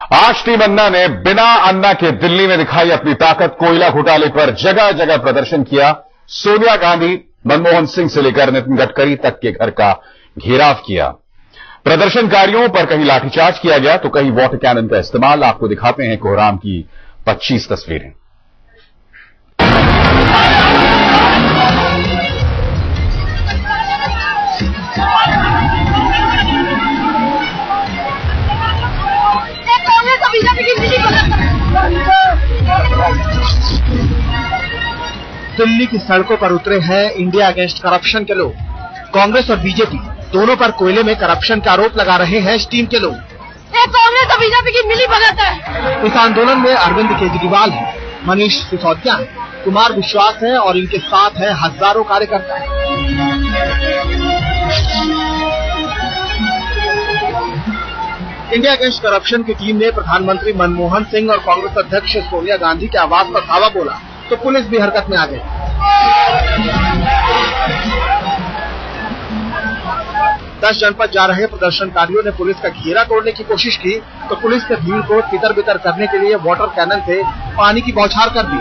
आज टीम अन्ना ने बिना अन्ना के दिल्ली में दिखाई अपनी ताकत। कोयला घोटाले पर जगह जगह प्रदर्शन किया। सोनिया गांधी, मनमोहन सिंह से लेकर नितिन गडकरी तक के घर का घेराव किया। प्रदर्शनकारियों पर कहीं लाठीचार्ज किया गया तो कहीं वाटर कैनन का इस्तेमाल। आपको दिखाते हैं कोहराम की 25 तस्वीरें। दिल्ली की सड़कों पर उतरे हैं इंडिया अगेंस्ट करप्शन के लोग। कांग्रेस और बीजेपी दोनों पर कोयले में करप्शन का आरोप लगा रहे हैं इस टीम के लोग। कांग्रेस और बीजेपी की मिली भगत है। इस आंदोलन में अरविंद केजरीवाल है, मनीष सिसोदिया है, कुमार विश्वास है और इनके साथ हैं हजारों कार्यकर्ता। इंडिया अगेंस्ट करप्शन की टीम ने प्रधानमंत्री मनमोहन सिंह और कांग्रेस अध्यक्ष सोनिया गांधी के आवास पर धावा बोला तो पुलिस भी हरकत में आ गई। 10 जनपद जा रहे प्रदर्शनकारियों ने पुलिस का घेरा तोड़ने की कोशिश की तो पुलिस ने भीड़ को तितर बितर करने के लिए वाटर कैनन से पानी की बौछार कर दी।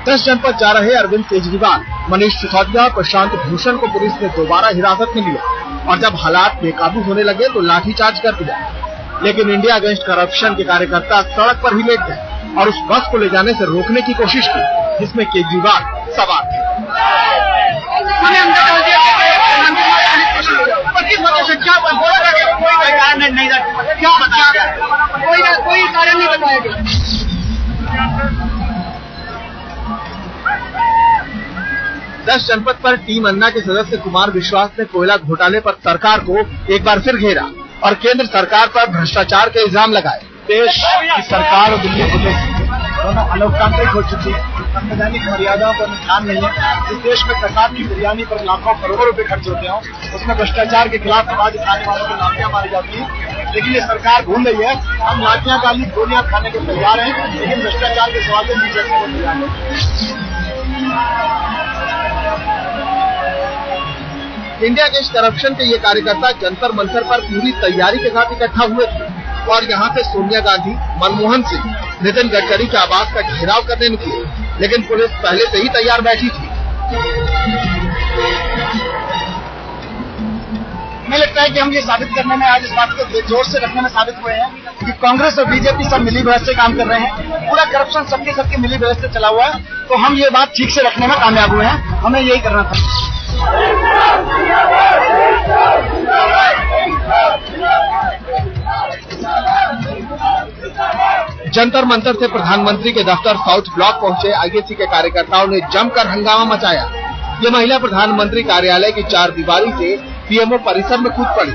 दस जनपद जा रहे अरविंद केजरीवाल, मनीष सिसोदिया, प्रशांत भूषण को पुलिस ने दोबारा हिरासत में लिया और जब हालात बेकाबू होने लगे तो लाठीचार्ज कर दिया। लेकिन इंडिया अगेंस्ट करप्शन के कार्यकर्ता सड़क पर ही लेट गए और उस बस को ले जाने से रोकने की कोशिश की जिसमें केजरीवाल सवार थे। कोई कारण नहीं बताया गया। 10 जनपद पर टीम अन्ना के सदस्य कुमार विश्वास ने कोयला घोटाले पर सरकार को एक बार फिर घेरा और केंद्र सरकार पर भ्रष्टाचार के इल्जाम लगाए। देश की सरकार और दिल्ली पुलिस दोनों अलोकतांत्रिक हो चुकी है। संवैधानिक मर्यादाओं पर ध्यान नहीं है। इस देश में सरकार की बिरयानी पर लाखों करोड़ों रुपए खर्च होते हो, उसमें भ्रष्टाचार के खिलाफ आवाज उठाने वालों को लाठियां मारी जाती है। लेकिन ये सरकार भूल रही है, हम लाठियां गाली गोलियां खाने को तैयार हैं, लेकिन भ्रष्टाचार के सवाल नहीं करने को तैयार है। इंडिया अगेंस्ट करप्शन के ये कार्यकर्ता जंतर मंतर पर पूरी तैयारी के साथ इकट्ठा हुए थे और यहाँ से सोनिया गांधी, मनमोहन सिंह, नितिन गडकरी के आवास का घेराव करने निकले, लेकिन पुलिस पहले से ही तैयार बैठी थी। हमें लगता है कि हम ये साबित करने में आज इस बात को जोर से रखने में साबित हुए हैं कि कांग्रेस और बीजेपी सब मिली भगत से काम कर रहे हैं। पूरा करप्शन सबके मिली भगत से चला हुआ है, तो हम ये बात ठीक से रखने में कामयाब हुए हैं। हमें यही करना था। जंतर मंतर से प्रधानमंत्री के दफ्तर साउथ ब्लॉक पहुंचे आईएसी के कार्यकर्ताओं ने जमकर हंगामा मचाया। ये महिला प्रधानमंत्री कार्यालय की 4 दीवारी से पीएमओ परिसर में कूद पड़ी।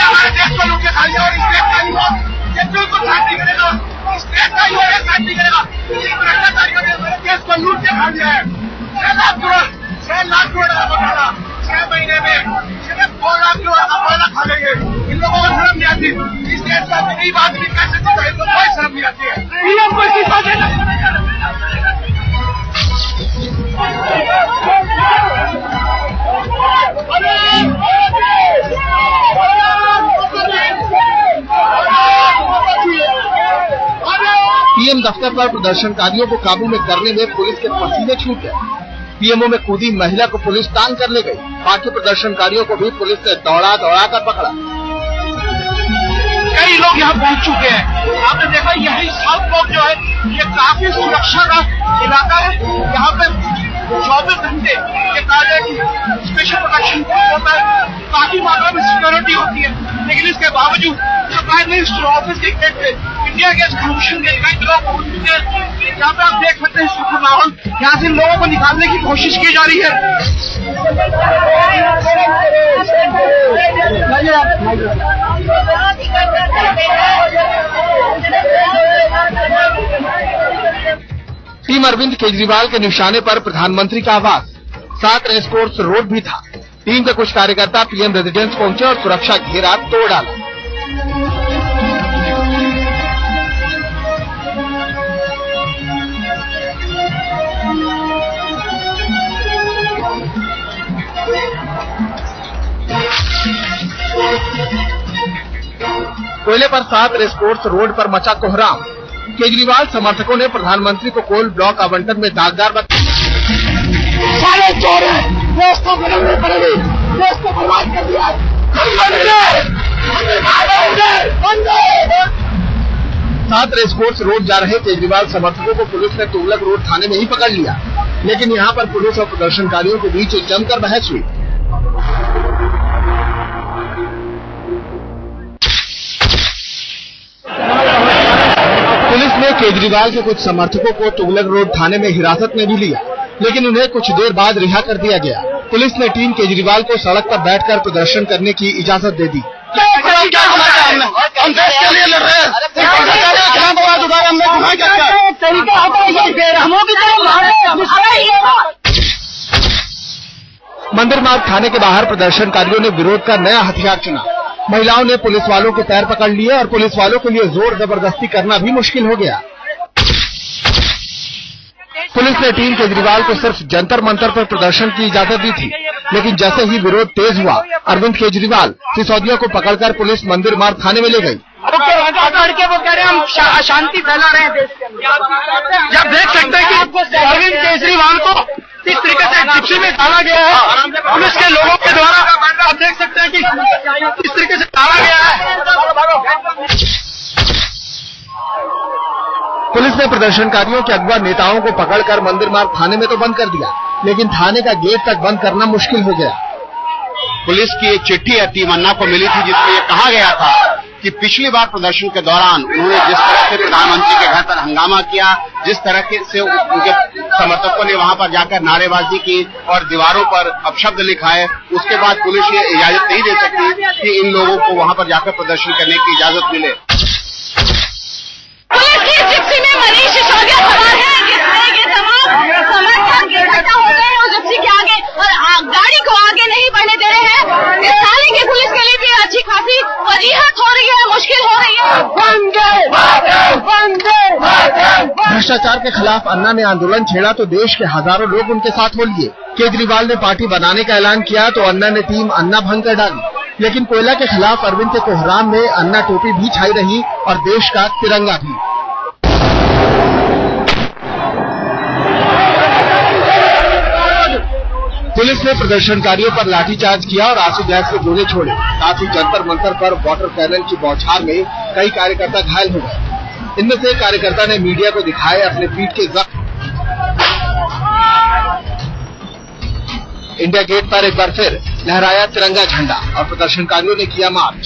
हमारे देश को लूट के खा लिया और इस देश का युवा ये बिल्कुल साथ नहीं करेगा। इस देश का युवा साथ नहीं करेगा। इन भ्रष्टाचारियों ने हमारे देश को लूट के खा लिया है। 6 लाख करोड़ का घोटाला 6 महीने में सिर्फ 2 लाख करोड़ का कोयला खा लेंगे। इन लोगों को शर्म नहीं आती। इस देश का गरीब आदमी कैसे जीता, इनको कोई शर्म नहीं आती है। पीएम दफ्तर पर प्रदर्शनकारियों को काबू में करने में पुलिस के पसीने छूट गए। पीएमओ में कूदी महिला को पुलिस टांग कर ले गई। बाकी प्रदर्शनकारियों को भी पुलिस ने दौड़ा कर पकड़ा। कई लोग यहाँ पहुँच चुके हैं। आपने देखा यही साउथ ब्लॉक जो है ये काफी सुरक्षा का इलाका है। यहाँ पे 24 घंटे ये कार्य स्पेशल प्रोटेक्शन होता है। काफी मात्रा में सिक्योरिटी होती है, लेकिन इसके बावजूद प्राइम मिनिस्टर ऑफिस के गेट पे इंडिया अगेंस्ट करप्शन के कई लोग पहुंच चुके हैं। यहाँ पे आप देख सकते हैं सुखद माहौल। यहाँ से लोगों को निकालने की कोशिश की जा रही है। टीम अरविंद केजरीवाल के निशाने पर प्रधानमंत्री का आवास, 7 रेसकोर्स रोड भी था। टीम के कुछ कार्यकर्ता पीएम रेजिडेंस पहुंचे और सुरक्षा घेरा तोड़ डाला। कोयले पर 7 रेसकोर्स रोड पर मचा कोहराम। केजरीवाल समर्थकों ने प्रधानमंत्री को कोल ब्लॉक आवंटन में दागदार बताया। सारे चोर हैं, देश को बदलने पड़ेगी, देश को बर्बाद कर दिया। 7 रेसकोर्स रोड जा रहे केजरीवाल समर्थकों को पुलिस ने तुगलक रोड थाने में ही पकड़ लिया, लेकिन यहाँ पर पुलिस और प्रदर्शनकारियों के बीच जमकर बहस हुई। पुलिस ने केजरीवाल के कुछ समर्थकों को तुगलक रोड थाने में हिरासत में भी लिया, लेकिन उन्हें कुछ देर बाद रिहा कर दिया गया। पुलिस ने टीम केजरीवाल को सड़क पर बैठकर प्रदर्शन करने की इजाजत दे दी। मंदिर मार्ग थाने के बाहर प्रदर्शनकारियों ने विरोध का नया हथियार चुना। महिलाओं ने पुलिस वालों के पैर पकड़ लिए और पुलिस वालों के लिए जोर जबरदस्ती करना भी मुश्किल हो गया। पुलिस ने टीम केजरीवाल को सिर्फ जंतर मंतर पर प्रदर्शन की इजाजत दी थी, लेकिन जैसे ही विरोध तेज हुआ, अरविंद केजरीवाल सिसोदिया को पकड़कर पुलिस मंदिर मार्ग थाने में ले गई। लड़के वो कह रहे हैं हम अशांति फैला रहे हैं देश के अंदर। जब देख सकते हैं कि अरविंद केजरीवाल को इस तरीके से जिप्सी में डाला गया है पुलिस के लोगों के द्वारा, आप देख सकते हैं कि इस तरीके से डाला गया है। पुलिस ने प्रदर्शनकारियों के अगवा नेताओं को पकड़कर मंदिर मार्ग थाने में तो बंद कर दिया, लेकिन थाने का गेट तक बंद करना मुश्किल हो गया। पुलिस की एक चिट्ठी टीम अन्ना को मिली थी, जिसमें ये कहा गया था कि पिछली बार प्रदर्शन के दौरान उन्होंने जिस तरह से प्रधानमंत्री के घर पर हंगामा किया, जिस तरह से उनके समर्थकों ने वहां पर जाकर नारेबाजी की और दीवारों पर अपशब्द लिखाए, उसके बाद पुलिस ये इजाजत नहीं दे सकती कि इन लोगों को वहां पर जाकर प्रदर्शन करने की इजाजत मिले। पुलिस की जिप्सी में मनीष सिसोदिया सवार है, जिसमें ये तमाम समर्थक इकट्ठा हो गए और जिप्सी के आगे और गाड़ी को आगे नहीं बढ़ने दे रहे हैं। इस थाने की पुलिस के लिए भी अच्छी खासी वजीहत हो रही है, मुश्किल हो रही है। भ्रष्टाचार के खिलाफ अन्ना ने आंदोलन छेड़ा तो देश के हजारों लोग उनके साथ हो लिए। केजरीवाल ने पार्टी बनाने का ऐलान किया तो अन्ना ने टीम अन्ना भंग कर डाली, लेकिन कोयला के खिलाफ अरविंद के कोहराम में अन्ना टोपी भी छाई रही और देश का तिरंगा भी। पुलिस ने प्रदर्शनकारियों पर लाठीचार्ज किया और आंसू गैस से गोले छोड़े। साथ ही जंतर मंतर पर वाटर कैनन की बौछार में कई कार्यकर्ता घायल हो गए। इनमें से एक कार्यकर्ता ने मीडिया को दिखाए अपने पीठ के जख्म। इंडिया गेट पर एक बार फिर लहराया तिरंगा झंडा और प्रदर्शनकारियों ने किया मार्च।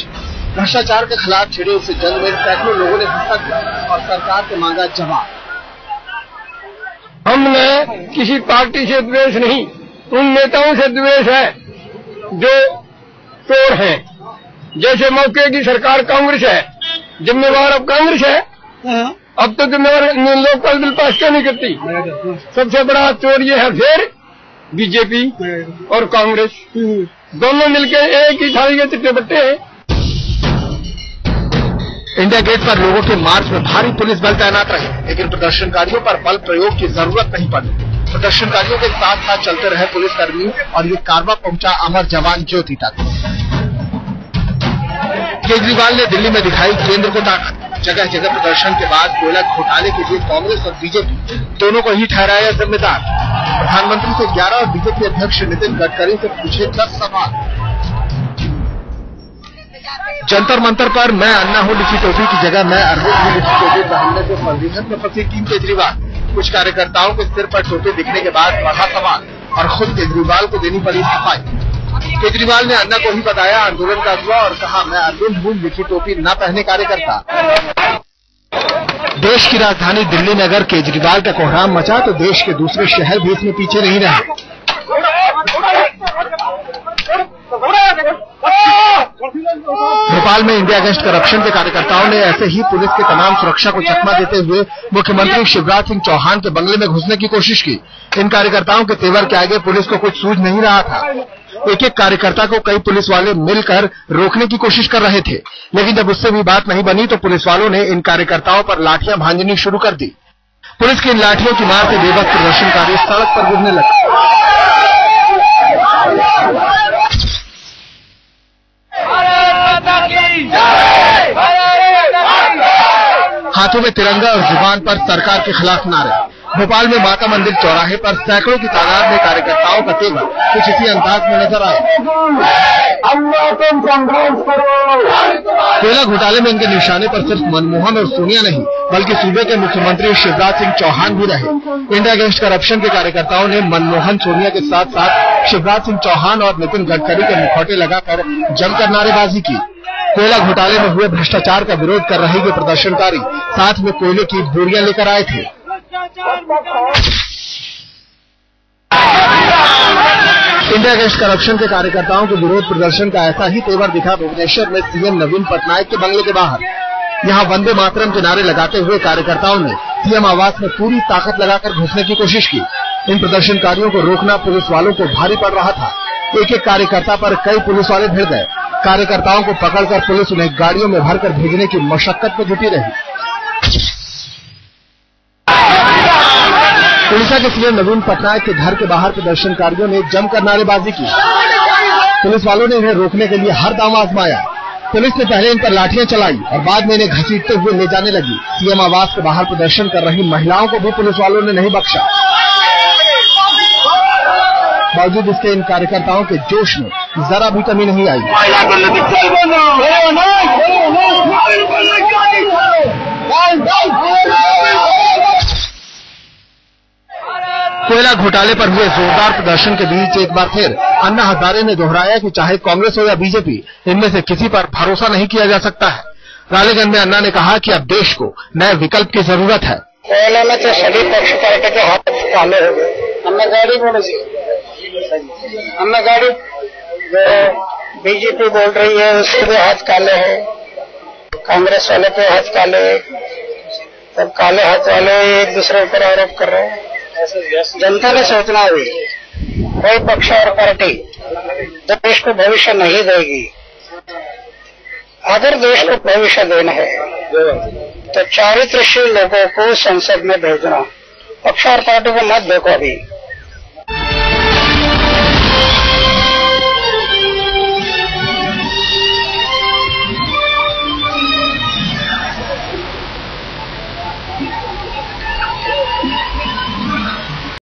भ्रष्टाचार के खिलाफ छिड़े इस जंग में सैकड़ों लोगों ने हिस्सा लिया और सरकार से मांगा जवाब। हमने किसी पार्टी से द्वेष नहीं, उन नेताओं से द्वेष है जो चोर हैं। जैसे मौके की सरकार कांग्रेस है, जिम्मेवार अब कांग्रेस है, अब तो जिम्मेवार लोकपाल बिल पास क्यों नहीं करती। सबसे बड़ा चोर ये है फिर बीजेपी और कांग्रेस, दोनों मिलके एक ही थाली के चिट्टे बट्टे हैं। इंडिया गेट पर लोगों के मार्च में भारी पुलिस बल तैनात रहे, लेकिन प्रदर्शनकारियों पर बल प्रयोग की जरूरत नहीं पड़ी। प्रदर्शनकारियों के साथ साथ चलते रहे पुलिसकर्मी और ये कारवा पहुंचा अमर जवान ज्योति तक। केजरीवाल ने दिल्ली में दिखाई केंद्र को ताकत। जगह जगह प्रदर्शन के बाद कोयला घोटाले के लिए कांग्रेस और बीजेपी दोनों को ही ठहराया जिम्मेदार। प्रधानमंत्री से 11 और बीजेपी अध्यक्ष नितिन गडकरी से पूछे 10 सवाल। जंतर मंतर पर मैं अन्ना हूं लिखी टोपी की जगह मैं अरविंद हूं लिखी टोपी पहनने से संदिग्ध में फंसी टीम केजरीवाल। कुछ कार्यकर्ताओं के सिर पर टोपी दिखने के बाद बढ़ा सवाल और खुद केजरीवाल को देनी पड़ी सफाई। केजरीवाल ने अन्ना को ही बताया आंदोलन का हुआ और कहा मैं अरविंद हूं लिखी टोपी न पहने कार्यकर्ता। देश की राजधानी दिल्ली में अगर केजरीवाल का कोहराम मचा तो देश के दूसरे शहर भी इसमें पीछे नहीं रहे। भोपाल में इंडिया अगेंस्ट करप्शन के कार्यकर्ताओं ने ऐसे ही पुलिस के तमाम सुरक्षा को चकमा देते हुए मुख्यमंत्री शिवराज सिंह चौहान के बंगले में घुसने की कोशिश की। इन कार्यकर्ताओं के तेवर के आगे पुलिस को कुछ सूझ नहीं रहा था। एक एक कार्यकर्ता को कई पुलिस वाले मिलकर रोकने की कोशिश कर रहे थे, लेकिन जब उससे भी बात नहीं बनी तो पुलिस वालों ने इन कार्यकर्ताओं पर लाठियां भांजनी शुरू कर दी। पुलिस की इन लाठियों की मार से बेबस प्रदर्शनकारी सड़क पर गिरने लगे। हाथों में तिरंगा और जुबान पर सरकार के खिलाफ नारे। भोपाल में माता मंदिर चौराहे पर सैकड़ों की तादाद में कार्यकर्ताओं का तेवर कुछ इसी अंदाज में नजर आया। कोयला घोटाले में इनके निशाने पर सिर्फ मनमोहन और सोनिया नहीं बल्कि सूबे के मुख्यमंत्री शिवराज सिंह चौहान भी रहे। इंडिया अगेंस्ट करप्शन के कार्यकर्ताओं ने मनमोहन, सोनिया के साथ साथ शिवराज सिंह चौहान और नितिन गडकरी के मुखौटे लगाकर जमकर नारेबाजी की। कोयला घोटाले में हुए भ्रष्टाचार का विरोध कर रहे ये प्रदर्शनकारी साथ में कोयले की बोरियां लेकर आए थे। इंडिया अगेंस्ट करप्शन के कार्यकर्ताओं के विरोध प्रदर्शन का ऐसा ही तेवर दिखा भुवनेश्वर में सीएम नवीन पटनायक के बंगले के बाहर। यहां वंदे मातरम के नारे लगाते हुए कार्यकर्ताओं ने सीएम आवास में पूरी ताकत लगाकर घुसने की कोशिश की। इन प्रदर्शनकारियों को रोकना पुलिस वालों को भारी पड़ रहा था। एक एक कार्यकर्ता पर कई पुलिस वाले भिड़ गए। कार्यकर्ताओं को पकड़कर पुलिस उन्हें गाड़ियों में भरकर भेजने की मशक्कत में जुटी रही। उड़ीसा के सीएम नवीन पटनायक के घर के बाहर प्रदर्शनकारियों ने जमकर नारेबाजी की। पुलिस वालों ने इन्हें रोकने के लिए हर दांव आजमाया। पुलिस ने पहले इन पर लाठियां चलाई और बाद में इन्हें घसीटते हुए ले जाने लगी। सीएम आवास के बाहर प्रदर्शन कर रही महिलाओं को भी पुलिस वालों ने नहीं बख्शा। बावजूद इसके इन कार्यकर्ताओं के जोश में जरा भी कमी नहीं आई। कोयला घोटाले पर हुए जोरदार प्रदर्शन के बीच एक बार फिर अन्ना हजारे ने दोहराया कि चाहे कांग्रेस हो या बीजेपी, इनमें से किसी पर भरोसा नहीं किया जा सकता है। रालेगंज में अन्ना ने कहा कि अब देश को नए विकल्प की जरूरत है। कोयला में तो सभी पक्ष पार्टी के हाथ काले हो गए। हमने गाड़ी बीजेपी बोल रही है उसके भी हाथ काले हैं, कांग्रेस वाले के हाथ काले, तब काले हाथ वाले एक दूसरे पर आरोप कर रहे हैं। जनता ने सोचना हुई कोई पक्ष और पार्टी देश को भविष्य नहीं देगी। अगर देश को भविष्य देना है तो चारित्रशील लोगों को संसद में भेजना। पक्ष और पार्टी को मत देखो अभी।